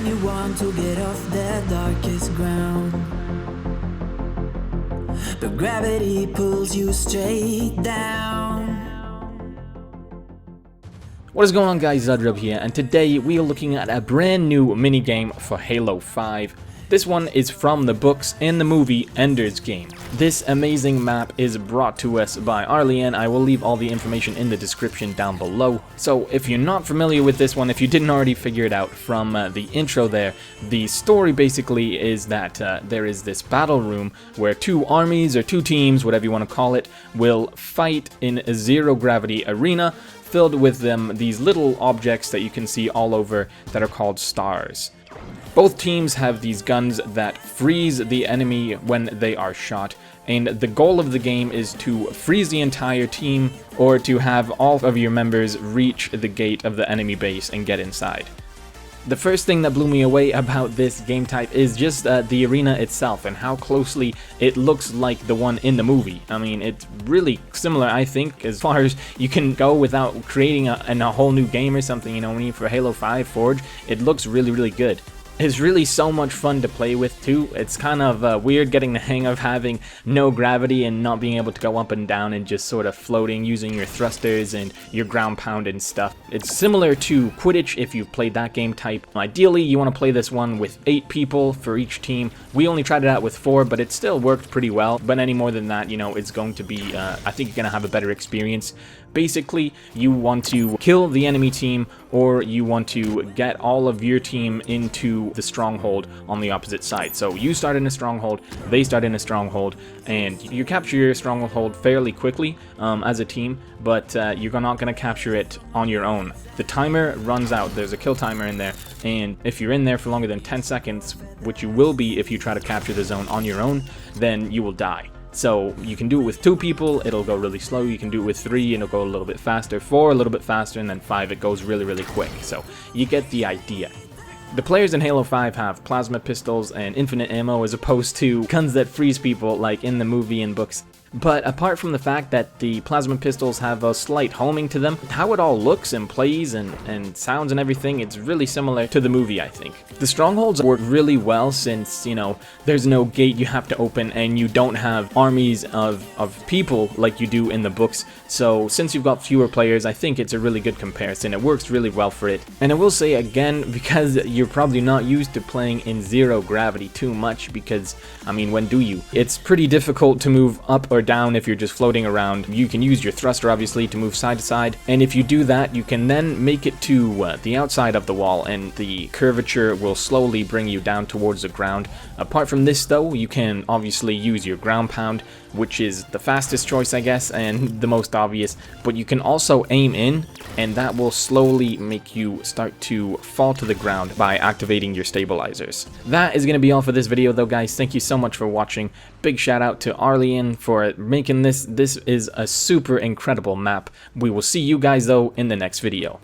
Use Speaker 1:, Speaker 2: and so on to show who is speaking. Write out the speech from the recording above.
Speaker 1: anyone to get off their darkest ground. But gravity pulls you straight down.
Speaker 2: What is going on, guys? Zudrub here, and today we are looking at a brand new minigame for Halo 5. This one is from the books and the movie ENDER'S game. This amazing map is brought to us by Arlene. I will leave all the information in the description down below. So if you're not familiar with this one, if you didn't already figure it out from the intro there, the story basically is that there is this battle room where two armies or two teams, whatever you want to call it, will fight in a zero gravity arena filled with these little objects that you can see all over that are called stars. Both teams have these guns that freeze the enemy when they are shot, and the goal of the game is to freeze the entire team or to have all of your members reach the gate of the enemy base and get inside. The first thing that blew me away about this game type is just the arena itself and how closely it looks like the one in the movie. I mean, it's really similar, I think, as far as you can go without creating a whole new game or something, you know, when you for Halo 5 Forge. It looks really, really good. It's really so much fun to play with too. It's kind of weird getting the hang of having no gravity and not being able to go up and down and just sort of floating using your thrusters and your ground pound and stuff. It's similar to Quidditch if you've played that game type. Ideally, you want to play this one with 8 people for each team. We only tried it out with 4, but it still worked pretty well. But any more than that, you know, it's going to be, I think you're going to have a better experience. Basically, you want to kill the enemy team, or you want to get all of your team into the stronghold on the opposite side. So you start in a stronghold, they start in a stronghold, and you capture your stronghold fairly quickly as a team, but you're not going to capture it on your own. The timer runs out. There's a kill timer in there, and if you're in there for longer than 10 seconds, which you will be if you try to capture the zone on your own, then you will die. So you can do it with 2 people, it'll go really slow. You can do it with 3, and it'll go a little bit faster. 4, a little bit faster, and then 5, it goes really, really quick. So you get the idea. The players in Halo 5 have plasma pistols and infinite ammo as opposed to guns that freeze people like in the movie and books. But apart from the fact that the plasma pistols have a slight homing to them, how it all looks and plays and sounds and everything, it's really similar to the movie, I think. The strongholds work really well since, you know, there's no gate you have to open and you don't have armies of people like you do in the books. So since you've got fewer players, I think it's a really good comparison. It works really well for it. And I will say again, because you're probably not used to playing in zero gravity too much, because, I mean, when do you? It's pretty difficult to move up or down if you're just floating around. You can use your thruster obviously to move side to side, and if you do that, you can then make it to the outside of the wall, and the curvature will slowly bring you down towards the ground. Apart from this though, you can obviously use your ground pound, which is the fastest choice, I guess, and the most obvious, but you can also aim in, and that will slowly make you start to fall to the ground by activating your stabilizers. That is going to be all for this video though, guys. Thank you so much for watching. Big shout out to Arlene for making this. This is a super incredible map. We will see you guys though in the next video.